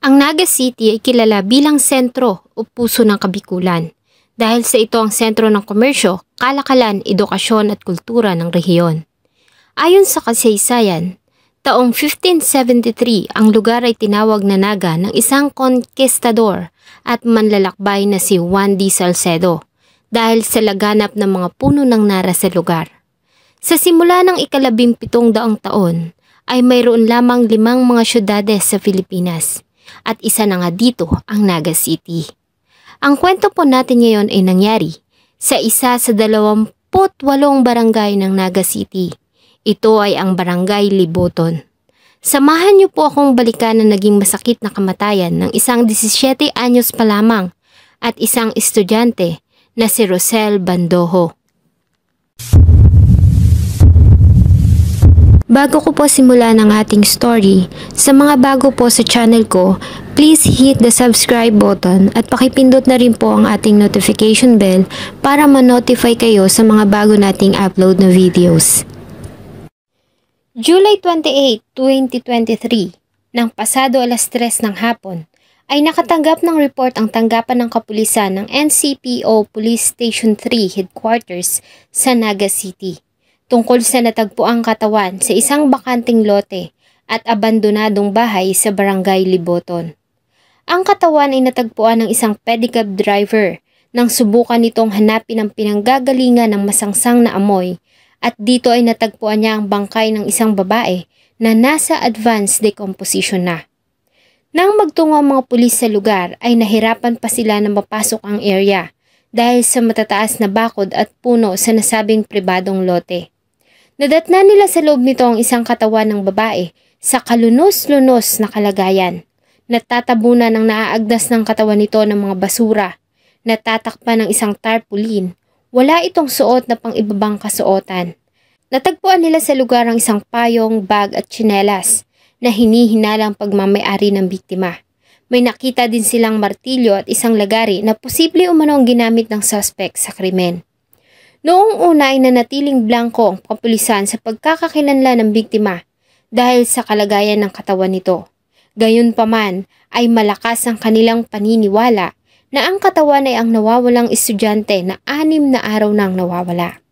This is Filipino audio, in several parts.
Ang Naga City ay kilala bilang sentro o puso ng Kabikulan dahil sa ito ang sentro ng komersyo, kalakalan, edukasyon at kultura ng rehiyon. Ayon sa kasaysayan, taong 1573 ang lugar ay tinawag na Naga ng isang konkistador at manlalakbay na si Juan de Salcedo dahil sa laganap ng mga puno ng nara sa lugar. Sa simula ng ika-17 taon ay mayroon lamang 5 mga syudades sa Pilipinas. At isa na nga dito ang Naga City. Ang kwento po natin ngayon ay nangyari sa isa sa 28 barangay ng Naga City. Ito ay ang Barangay Liboton. Samahan niyo po akong balikan ang naging masakit na kamatayan ng isang 17 anyos pa lamang at isang estudyante na si Rosel Bandojo. Bago ko po simulan ang ating story, sa mga bago po sa channel ko, please hit the subscribe button at pakipindot na rin po ang ating notification bell para ma-notify kayo sa mga bago nating upload na videos. July 28, 2023, ng pasado alas 3 ng hapon, ay nakatanggap ng report ang tanggapan ng kapulisan ng NCPO Police Station 3 Headquarters sa Naga City. Tungkol sa natagpuang katawan sa isang bakanting lote at abandonadong bahay sa Barangay Liboton. Ang katawan ay natagpuan ng isang pedicab driver nang subukan nitong hanapin ang pinanggagalingan ng masangsang na amoy at dito ay natagpuan niya ang bangkay ng isang babae na nasa advanced decomposition na. Nang magtungo ang mga pulis sa lugar ay nahirapan pa sila na mapasok ang area dahil sa matataas na bakod at puno sa nasabing pribadong lote. Nadatnan nila sa loob nito ang isang katawan ng babae sa kalunos-lunos na kalagayan. Natatabunan ng naaagdas ng katawan nito ng mga basura. Natatakpan ng isang tarpaulin. Wala itong suot na pang-ibabang kasuotan. Natagpuan nila sa lugar ang isang payong, bag at tsinelas na hinihinalang pagmamayari ng biktima. May nakita din silang martilyo at isang lagari na posible umano ang ginamit ng suspect sa krimen. Noong una ay nanatiling blanko ang kapulisan sa pagkakakilanlan ng biktima dahil sa kalagayan ng katawan nito. Gayunpaman ay malakas ang kanilang paniniwala na ang katawan ay ang nawawalang estudyante na 6 na araw nang nawawala.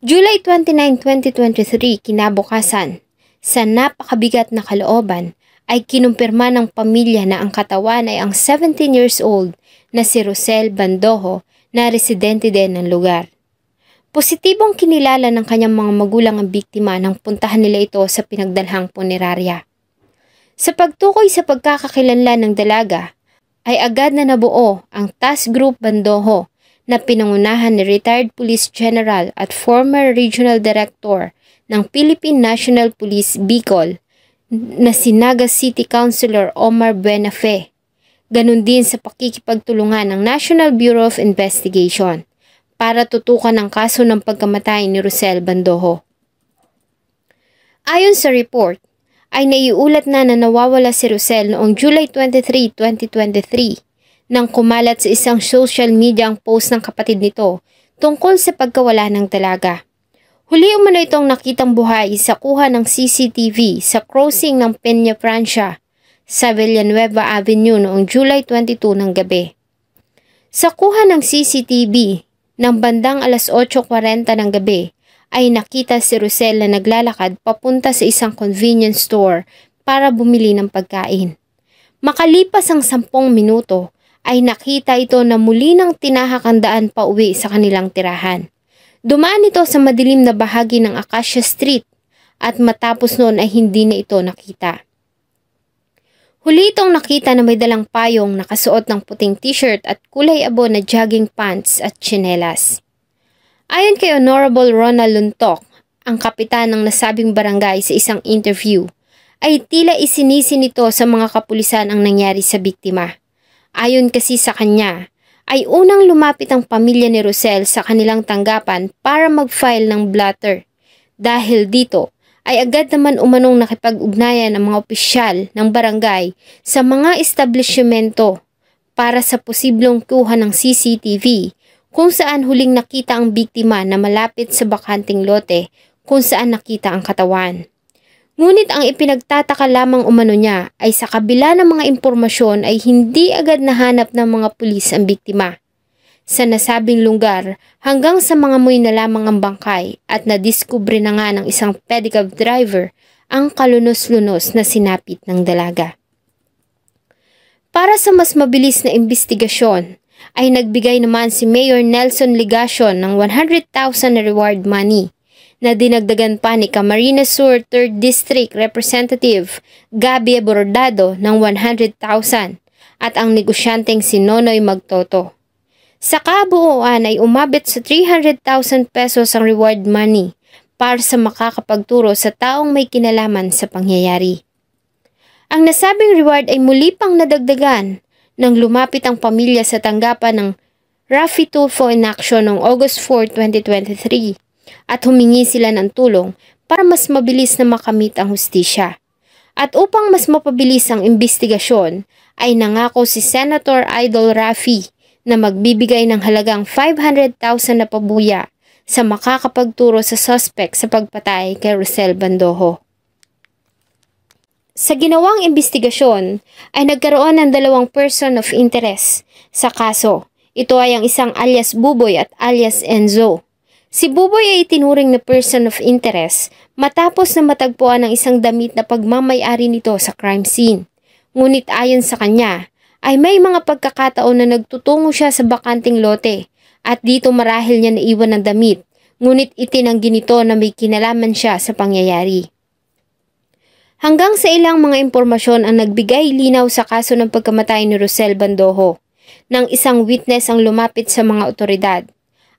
July 29, 2023, kinabukasan, sa napakabigat na kalooban ay kinumpirma ng pamilya na ang katawan ay ang 17 years old na si Rosel Bandojo na residente din ng lugar. Positibong kinilala ng kanyang mga magulang ang biktima nang puntahan nila ito sa pinagdalhang punerarya. Sa pagtukoy sa pagkakakilanlan ng dalaga, ay agad na nabuo ang Task Group Bandojo na pinangunahan ni retired Police General at former Regional Director ng Philippine National Police Bicol na si Naga City Councilor Omar Buenafe. Ganon din sa pakikipagtulungan ng National Bureau of Investigation para tutukan ang kaso ng pagkamatay ni Rosel Bandojo. Ayon sa report, ay naiulat na nawawala si Rosel noong July 23, 2023 nang kumalat sa isang social media ang post ng kapatid nito tungkol sa pagkawala ng dalaga. Huli umano itong nakitang buhay sa kuha ng CCTV sa crossing ng Peña Francia sa Villanueva Avenue noong July 22 ng gabi. Sa kuha ng CCTV ng bandang alas 8:40 ng gabi ay nakita si Rosel na naglalakad papunta sa isang convenience store para bumili ng pagkain. Makalipas ang 10 minuto ay nakita ito na muli ng tinahak ang daan pa uwi sa kanilang tirahan. Dumaan ito sa madilim na bahagi ng Acacia Street at matapos noon ay hindi na ito nakita. Huli itong nakita na may dalang payong nakasuot ng puting t-shirt at kulay abo na jogging pants at tsinelas. Ayon kay Honorable Ronald Luntok, ang kapitan ng nasabing barangay sa isang interview, ay tila isinisi nito sa mga kapulisan ang nangyari sa biktima. Ayon kasi sa kanya, ay unang lumapit ang pamilya ni Rosel sa kanilang tanggapan para mag-file ng blotter. Dahil dito, ay agad naman umanong nakipag-ugnayan ang mga opisyal ng barangay sa mga establishmento para sa posibleng kuha ng CCTV kung saan huling nakita ang biktima na malapit sa bakanting lote kung saan nakita ang katawan. Ngunit ang ipinagtataka lamang umano niya ay sa kabila ng mga impormasyon ay hindi agad nahanap ng mga pulis ang biktima sa nasabing lugar hanggang sa mga muy na lamang ang bangkay at nadiskubre na nga ng isang pedicab driver ang kalunos-lunos na sinapit ng dalaga. Para sa mas mabilis na imbestigasyon, ay nagbigay naman si Mayor Nelson Ligacion ng 100,000 na reward money na dinagdagan pa ni Camarines Sur 3rd District Representative Gabi Bordado ng 100,000 at ang negosyanteng si Nonoy Magtoto. Sa kabuuan ay umabot sa 300,000 pesos ang reward money para sa makakapagturo sa taong may kinalaman sa pangyayari. Ang nasabing reward ay muli pang nadagdagan nang lumapit ang pamilya sa tanggapan ng Raffy Tulfo in Action noong August 4, 2023 at humingi sila ng tulong para mas mabilis na makamit ang hustisya. At upang mas mapabilis ang imbestigasyon ay nangako si Senator Idol Raffy na magbibigay ng halagang 500,000 na pabuya sa makakapagturo sa suspect sa pagpatay kay Rosel Bandojo. Sa ginawang imbestigasyon ay nagkaroon ng dalawang person of interest sa kaso. Ito ay ang isang alias Buboy at alias Enzo. Si Buboy ay itinuring na person of interest matapos na matagpuan ng isang damit na pagmamay-ari nito sa crime scene. Ngunit ayon sa kanya ay may mga pagkakataon na nagtutungo siya sa bakanting lote at dito marahil niya naiwan ng damit, ngunit itinanggi nito na may kinalaman siya sa pangyayari. Hanggang sa ilang mga impormasyon ang nagbigay linaw sa kaso ng pagkamatay ni Rosel Bandojo, nang isang witness ang lumapit sa mga otoridad.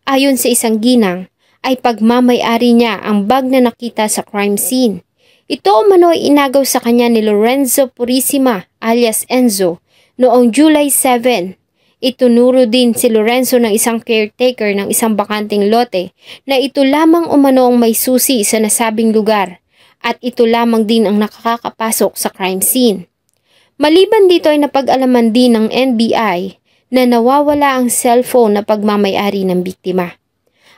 Ayon sa isang ginang, ay pagmamay-ari niya ang bag na nakita sa crime scene. Ito umano ay inagaw sa kanya ni Lorenzo Purisima alias Enzo noong July 7. Itunuro din si Lorenzo ng isang caretaker ng isang bakanting lote na ito lamang umano ang may susi sa nasabing lugar at ito lamang din ang nakakapasok sa crime scene. Maliban dito ay napag-alaman din ng NBI na nawawala ang cellphone na pagmamay-ari ng biktima.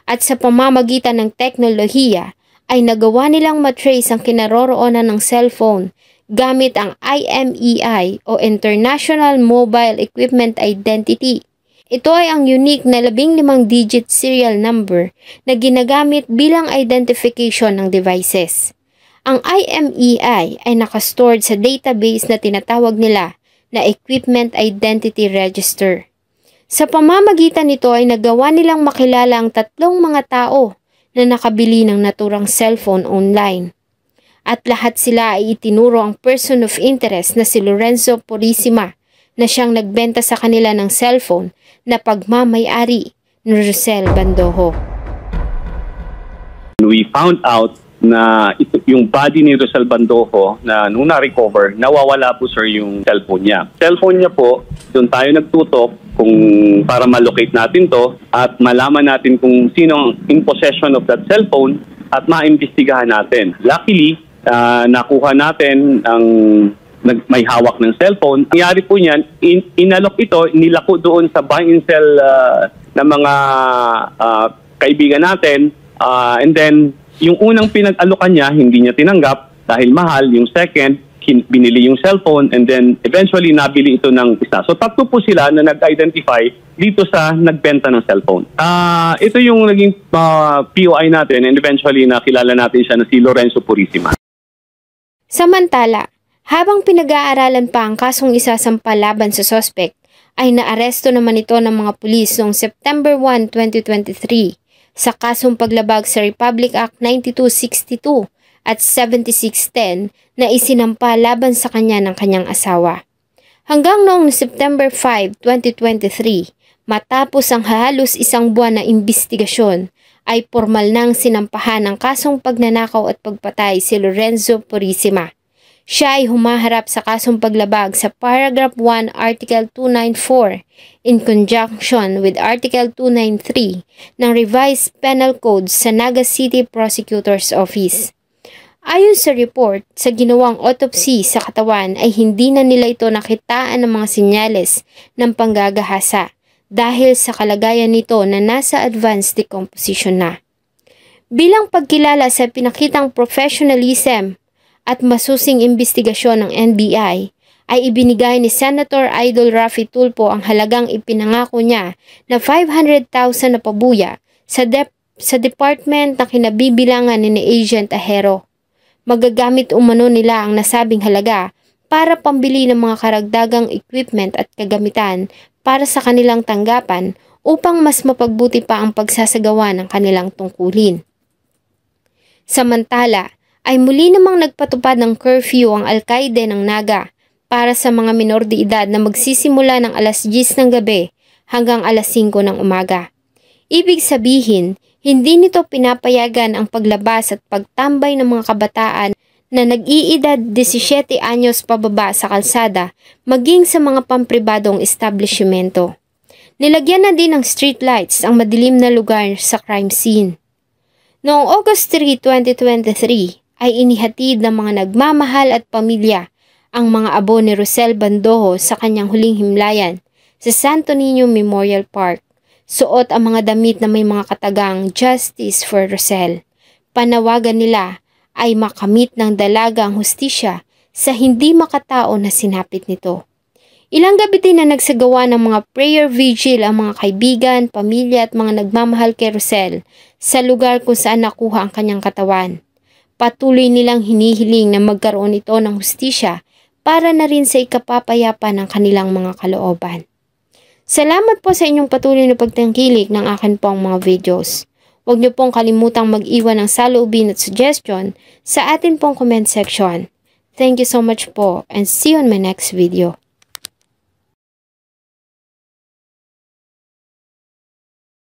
At sa pamamagitan ng teknolohiya ay nagawa nilang matrace ang kinaroroonan ng cellphone gamit ang IMEI o International Mobile Equipment Identity. Ito ay ang unique na 15-digit serial number na ginagamit bilang identification ng devices. Ang IMEI ay nakastored sa database na tinatawag nila na Equipment Identity Register. Sa pamamagitan nito ay nagawa nilang makilala ang tatlong mga tao na nakabili ng naturang cellphone online. At lahat sila ay itinuro ang person of interest na si Lorenzo Purisima na siyang nagbenta sa kanila ng cellphone na pagmamay-ari ni Rosel Bandojo. We found out na yung body ni Rosel Bandojo na nung na-recover, nawawala po sir yung cellphone niya. Cellphone niya po, doon tayo nagtutok kung para ma-locate natin to at malaman natin kung sino in possession of that cellphone at maimbestigahan natin. Luckily, nakuha natin ang may hawak ng cellphone. Nangyari po niyan, inalok ito, nilako doon sa buy and sell ng mga kaibigan natin. And then, yung unang pinag-alokan niya, hindi niya tinanggap dahil mahal. Yung second, binili yung cellphone and then eventually nabili ito ng isa. So tatlo po sila na nag-identify dito sa nagbenta ng cellphone. Ito yung naging POI natin and eventually nakilala natin siya na si Lorenzo Purisima. Samantala, habang pinag-aaralan pa ang kasong isasampa laban sa suspect, ay naaresto naman ito ng mga pulis noong September 1, 2023 sa kasong paglabag sa Republic Act 9262 at 7610 na isinampa laban sa kanya ng kanyang asawa. Hanggang noong September 5, 2023, matapos ang halos isang buwan na imbestigasyon, ay formal nang sinampahan ng kasong pagnanakaw at pagpatay si Lorenzo Purisima. Siya ay humaharap sa kasong paglabag sa Paragraph 1, Article 294 in conjunction with Article 293 ng Revised Penal Code sa Naga City Prosecutor's Office. Ayon sa report, sa ginawang autopsy sa katawan ay hindi na nila ito nakitaan ng mga senyales ng panggagahasa dahil sa kalagayan nito na nasa advanced decomposition na. Bilang pagkilala sa pinakitang professionalism at masusing investigasyon ng NBI, ay ibinigay ni Senator Idol Raffy Tulfo ang halagang ipinangako niya na 500,000 na pabuya sa department na kinabibilangan ni Agent Ahero. Magagamit umano nila ang nasabing halaga para pambili ng mga karagdagang equipment at kagamitan para sa kanilang tanggapan upang mas mapagbuti pa ang pagsasagawa ng kanilang tungkulin. Samantala, ay muli namang nagpatupad ng curfew ang alkaide ng Naga para sa mga minor de edad na magsisimula ng alas 10 ng gabi hanggang alas 5 ng umaga. Ibig sabihin, hindi nito pinapayagan ang paglabas at pagtambay ng mga kabataan na nag-iedad 17 anyos pababa sa kalsada maging sa mga pampribadong establishmento. Nilagyan na din ng streetlights ang madilim na lugar sa crime scene. Noong August 3, 2023 ay inihatid ng mga nagmamahal at pamilya ang mga abo ni Rosel Bandojo sa kanyang huling himlayan sa Santo Niño Memorial Park. Suot ang mga damit na may mga katagang Justice for Rosel. Panawagan nila ay makamit ng dalaga ang hustisya sa hindi makatao na sinapit nito. Ilang gabi din na nagsagawa ng mga prayer vigil ang mga kaibigan, pamilya at mga nagmamahal kay Rosel sa lugar kung saan nakuha ang kanyang katawan. Patuloy nilang hinihiling na magkaroon ito ng hustisya para na rin sa ikapapayapa ng kanilang mga kalooban. Salamat po sa inyong patuloy na pagtangkilik ng akin pong mga videos. Huwag niyo pong kalimutang mag-iwan ng saloobin at suggestion sa atin pong comment section. Thank you so much po and see you on my next video.